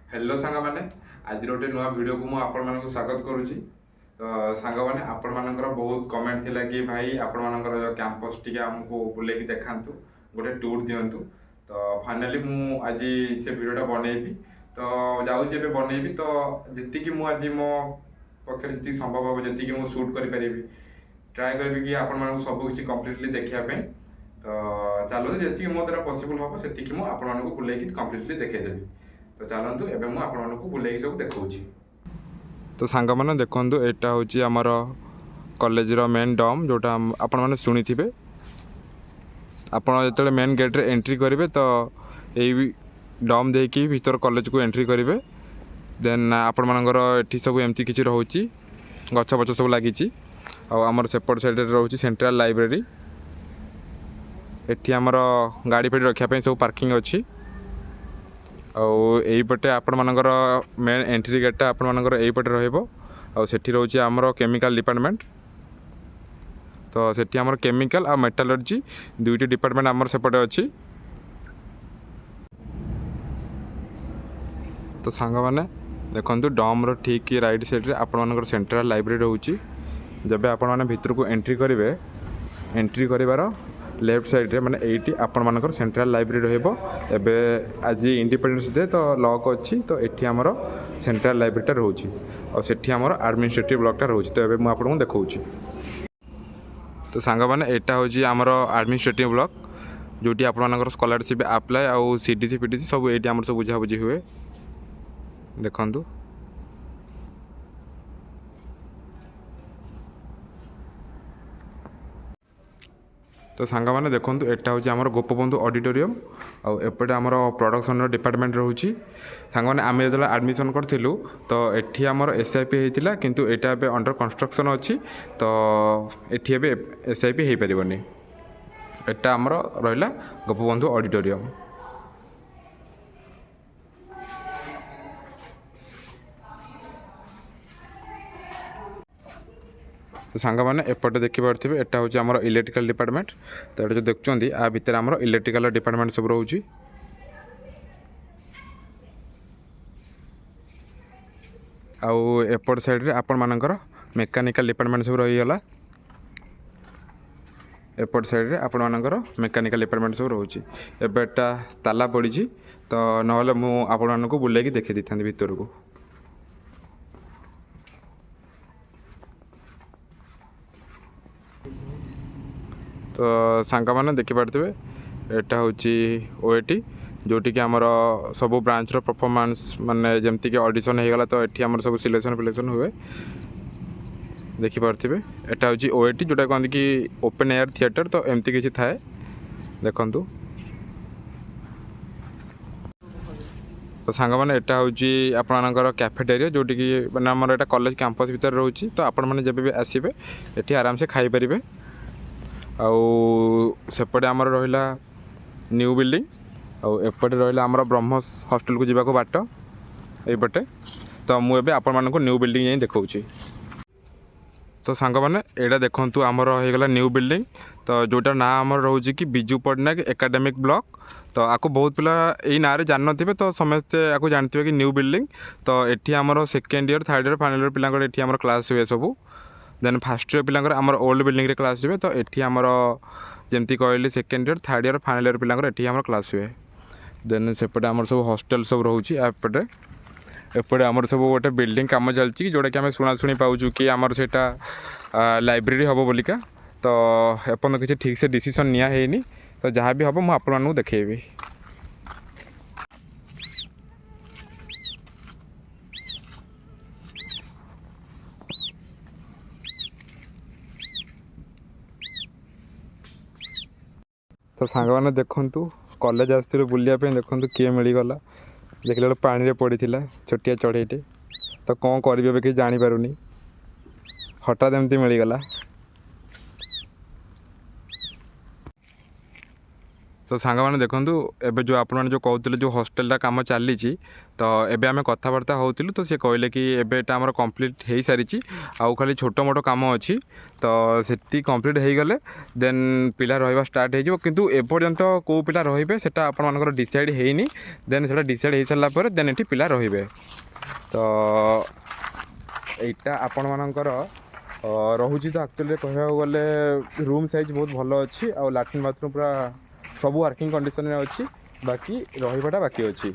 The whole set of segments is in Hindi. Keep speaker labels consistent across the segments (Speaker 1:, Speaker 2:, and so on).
Speaker 1: हेलो सांग मैंने आज गोटे नुआ वीडियो को मुझे स्वागत करुच्ची। तो सांग मैंने आपण मानकर बहुत कमेंट थिला कि भाई आपण मानकर जो कैंपस टी आमको बुले देखातु गोटे टूर दिंतु। तो फाइनाली मु आज से वीडियोटा बनैबी तो जाऊँगी बनैबी। तो जी मुझे मो पक्षर जी संभव हम जी मुझे सुट करी ट्राए करी कि आपण सब किसी कम्प्लीटली देखापी। तो चलो जी मो द्वारा पॉसिबल हम से मुझे बुले कम्प्लीटली देखईदेवी। तो चलतु एवं मुझे आपको बुले सब देखा। तो सांग मैंने देखु यहाँ हूँ आमर कॉलेज मेन डम जोटा आपण मैंने शुणी थे। आपड़ जो मेन गेट रे एंट्री करेंगे तो यही डम देकी भीतर कॉलेज को एंट्री करेंगे। देन आपण मानकर एठी सब एमती किसी रोचे गछ पछ सब लगी। आमर सेपट साइड रोचे सेंट्रल लाइब्रेरी। एठी आमर गाड़ी फाड़ी रखापी सब पार्किंग अच्छी। आईपटे आपण मानकर मेन एंट्री गेटा आपण मानकर एईपटे रहिबो। सेठी रोचे आमर केमिकल डिपार्टमेंट। तो सेठी आमर केमिकल आ मेटालर्जी दुईटी डिपार्टमेंट आमर सेपटे अच्छी। तो सांग मैंने देखु डम ठीक राइट साइड रे आपण मानकर सेंट्रल लाइब्रेरी रोचे। जब आपण माने भीतर को एंट्री करेंगे एंट्री करिवार लेफ्ट साइड रे माने एटी आपण मानकर सेंट्रल लाइब्रेरी रहइबो। एबे आज इंडिपेंडेंस डे तो लॉक अच्छी। तो एठी हमर सेंट्रल लाइब्रेरीटा रहउची और सेठी हमर एडमिनिस्ट्रेटिव ब्लॉकटा रहउची। तो एबे मु आपनको देखौची। तो सांग माने एटा होची हमर एडमिनिस्ट्रेटिव ब्लॉक जोटी आपण मानकर स्कॉलरशिप अप्लाई और सीडीसी पीडीसी सब एटी हमर सब बुझा बुझी हुए देखंतु। तो सांग मैंने देखो यहाँ हूँ आम गोपबंधु ऑडिटोरियम और एपटे आमर प्रोडक्शन डिपार्टमेंट रोचे। सांग मैंने आम जो एडमिशन करूँ तो ये आमर एसआईपी होता किंतु यहाँ ए अंडर कंस्ट्रक्शन अच्छी। तो ये एसआईपी हो पारनी। एटा आमर रहा गोपबंधु ऑडिटोरियम। तो सांग मैंने एपटे देखिपे यहाँ हूँ आमर इलेक्ट्रिकल डिपार्टमेंट। तो ये जो देखुं आ भितर आमर इलेक्ट्रिकल डिपार्टमेंट सब रोचे। आउ एपट साइड रे आपण मानकर मेकानिकल डिपार्टमेंट सब रहीगला। एपट साइड रे आपण मानकर मेकानिकल डिपार्टमेंट सब रोचे। एबेटा ताला पड़ी। तो नहले मु आपण मानक बुलेकी देखी दी था भीतर को। तो सांग मैंने देखिपे यहाँ हूँ ओएटी जोटी कि आमर सब ब्रांच रो परफॉर्मेंस माने जमती कि ऑडिशन हो गला। तो ये आमर सब सिलेक्शन फिलेक्शन हुए देखिपे। यहाँ हूँ ओएटी जोटा कहते कि ओपन एयर थिएटर। तो एमती किसी थाए देखंतु। तो सांग मैंने यहाँ हूँ आपणकर कैफेटेरिया जोटी कि मैंने आमर यहाँ कॉलेज कैंपस भीतर रोचे। तो आपण मैंने जब भी आसबे ये आराम से खाई पारे। सेपटे आमर रहा न्यू बिल्डिंग और एपटे रहा आमर ब्रह्मस हॉस्टल को जावाक बाट यपटे। तो मुझे आपण मानक न्यू बिल्डिंग जाई देखौची। तो सांग मैंने यहाँ देखु आमर होगला न्यू बिल्डिंग। तो जोटा ना आमर रोचे कि बिजू पट्टनायक एकेडमिक ब्लॉक। तो आपको बहुत पिला यही ना जान थे। तो समस्ते आपको जानते कि न्यू बिल्डिंग। तो ये आमर second year third year final year पिला आमर क्लास हुए सब। देन फास्ट ईयर पिलांकर आमर ओल्ड बिल्डिंग रे क्लास हुए। तो ये आमर जमती कहली second year third year final year पिलांकर ये आमर क्लास हुए। देन सेपटे आमर सब हॉस्टल सब रोचे। एपटे एपटे आमर सब गोटे बिल्डिंग काम चलती जोटा कि आम शुणाशुणी पाचु कि आमर से लाइब्रेरी हम बोलिका। तो एपर्तन किसी ठीक से डिसीजन निया है। तो जहाँ भी हम मुझे देखी। तो सांग मैंने देखु कॉलेज आसते बुलापी देखु किए मिलगला देखला पानी पड़ी छोटिया चढ़ईटे। तो कौन करेंगे कि जानीपारूनी हठात एमती मिलगला। तो सांग मैंने देखूँ एवं जो आप कहते जो हॉस्टेलटा कम चली तो एबे आम कथबार्ता होलु तो सी कहले कि एबेटा आमर कम्प्लीट हो सारी आउ खाली छोट मोट कम अच्छी तो से कम्प्लीट हो गले देन पिला रहा स्टार्ट हो किंतु एपर्यंत कौ पिला रे से आपर डिसाइड होनी देन से डिसाइड हो सारापर देन ये पिला रे तो यहाँ आपण मानकर रोचे तो एक्चुअली कह गले रूम साइज बहुत भल अच्छी आ लैट्रिन बाथरूम पूरा सब वर्किंग कंडीशन में अच्छी बाकी रहीबाटा बाकी अच्छी।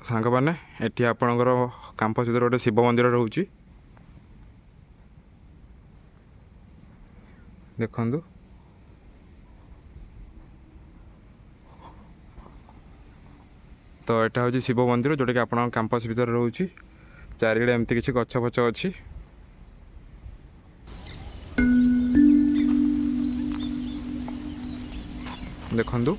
Speaker 1: सांग मैंने एटी आपणकर कैंपस भर गोटे शिव मंदिर रोचे देखु तो यहाँ हूँ शिव मंदिर जोटा कि आप कैंपस भर रोचे चारिड़े एमती किसी गछ फच अच्छी देखु